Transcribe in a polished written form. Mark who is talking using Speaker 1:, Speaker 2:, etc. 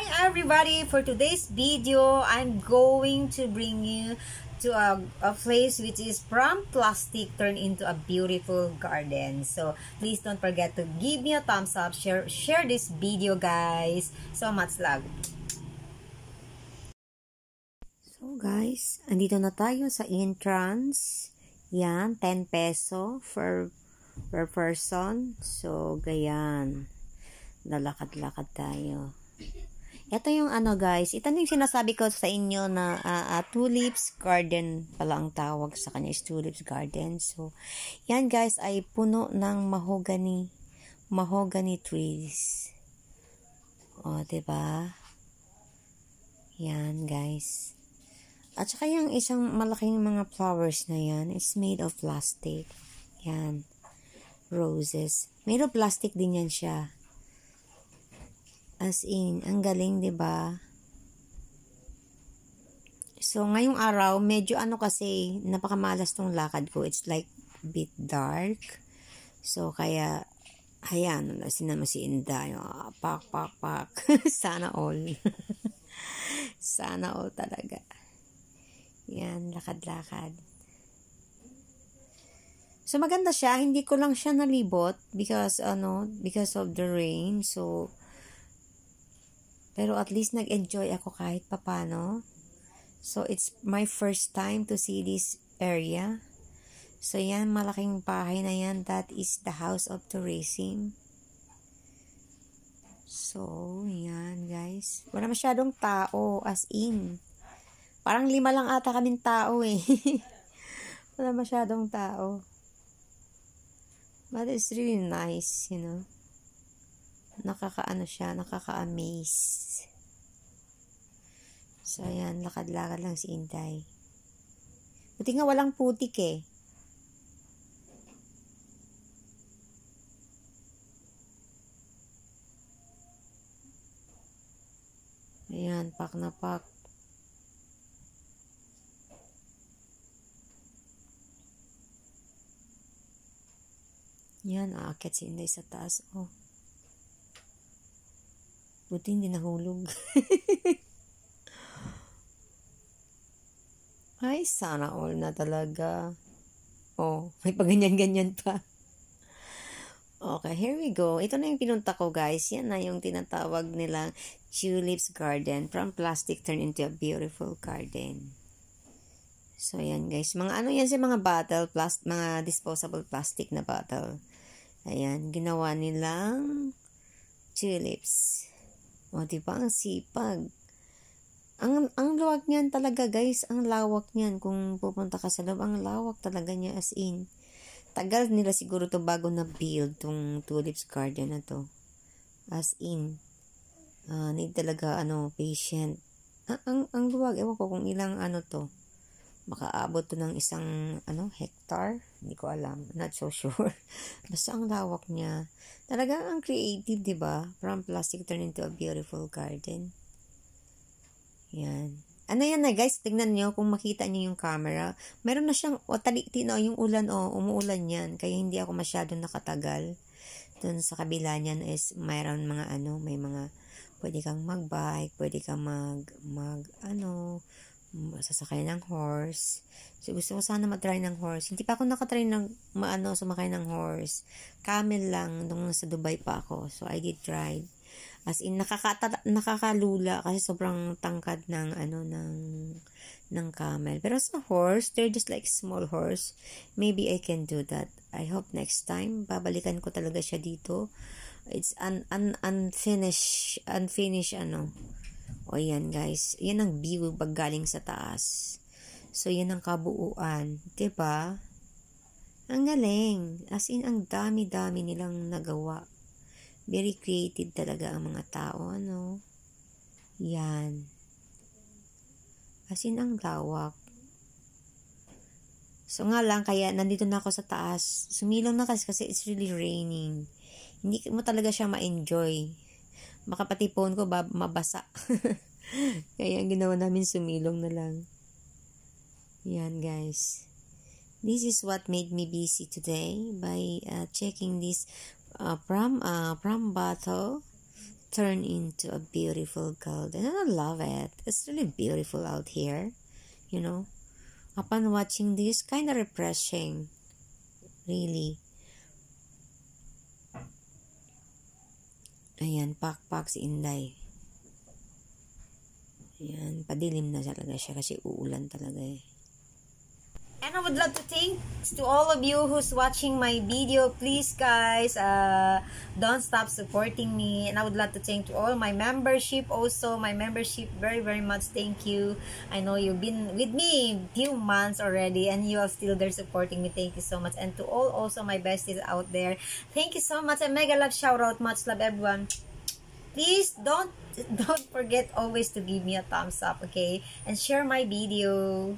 Speaker 1: Hi everybody! For today's video, I'm going to bring you to a place which is from plastic turned into a beautiful garden. So please don't forget to give me a thumbs up, share this video guys. So much love! So guys, andito na tayo sa entrance. Yan, 10 peso per person. So gayan, lalakad-lakad tayo. Ito yung guys, ito yung sinasabi ko sa inyo na tulips garden pala ang tawag sa kanya is tulips garden. So, yan guys ay puno ng mahogany trees. O, diba? Yan guys. At saka yung isang malaking mga flowers na yan is made of plastic. Yan. Roses. Made of plastic din yan siya. As in, ang galing, 'di ba? So, ngayong araw, medyo kasi, napakamalas tong lakad ko. It's like a bit dark. So, kaya, ayan, sinama si Inday. Pak. Sana all. Sana all talaga. Yan, lakad-lakad. So, maganda siya. Hindi ko lang siya nalibot because of the rain. So, pero at least nag-enjoy ako kahit papano. So, it's my first time to see this area. So, yan, malaking bahay na yan. That is the house of tourism. So, yan, guys. Wala masyadong tao, as in. Parang 5 lang ata kaming tao, eh. Wala masyadong tao. But it's really nice, you know. Nakaka-amaze. So, ayan, lakad-lakad lang si Inday. Buti nga walang putik eh. Ayan, pak na pak. Yan, aakyat si Inday sa taas. Oh. Buti hindi nahulog. Ay, sana all na talaga. Oh, may paganyan-ganyan pa. Okay, here we go. Ito na yung pinunta ko, guys. Yan na yung tinatawag nilang tulips garden. From plastic turned into a beautiful garden. So, yan, guys. Mga yan si mga bottle, mga disposable plastic na bottle. Ayan, ginawa nilang tulips. O, diba? Ang sipag. Ang luwag niyan talaga, guys. Ang lawak niyan. Kung pupunta ka sa loob, ang lawak talaga niya as in. Tagal nila siguro to bago na-build tong tulips garden na to. As in. Need talaga, patient. Ang luwag. Ewan ko kung ilang to. Makaabot to ng isang, hectare. Hindi ko alam. Not so sure. Basta ang lawak niya. Talagang ang creative, diba? From plastic turned into a beautiful garden. Yan. Ano yan na guys? Tignan nyo kung makita nyo yung camera. Meron na siyang, yung ulan, umuulan yan. Kaya hindi ako masyadong nakatagal. Doon sa kabila niyan is mayroon mga may mga, pwede kang mag-bike, pwede kang sasakay ng horse. So, gusto ko sana matry ng horse. Hindi pa ako nakatry ng sumakay ng horse. Camel lang nung nasa Dubai pa ako. So, I did try. As in, nakakalula kasi sobrang tangkad ng camel. Pero sa horse, they're just like small horse. Maybe I can do that. I hope next time, babalikan ko talaga siya dito. It's unfinished, O, yan guys. Yan ang view pag galing sa taas. So, yan ang kabuuan. Diba? Ang galing. As in, ang dami-dami nilang nagawa. Very creative talaga ang mga tao, Yan. As in, ang lawak. So, nga lang, kaya nandito na ako sa taas. Sumilaw na kasi it's really raining. Hindi mo talaga siya ma-enjoy. Baka pati phone ko mabasa. Kaya ang ginawa namin sumilong na lang. Yan guys. This is what made me busy today by checking this from bottle turn into a beautiful golden. And I love it. It's really beautiful out here. You know, upon watching this, kind of refreshing. Really. Ayan, pakpak si Inday. Ayan, padilim na talaga siya kasi uulan talaga eh. And I would love to thank to all of you who's watching my video. Please guys, don't stop supporting me. And I would love to thank to all my membership also. My membership, very, very much thank you. I know you've been with me few months already and you are still there supporting me. Thank you so much. And to all also my besties out there, thank you so much. And mega love, shout out, much love everyone. Please don't forget always to give me a thumbs up, okay? And share my video.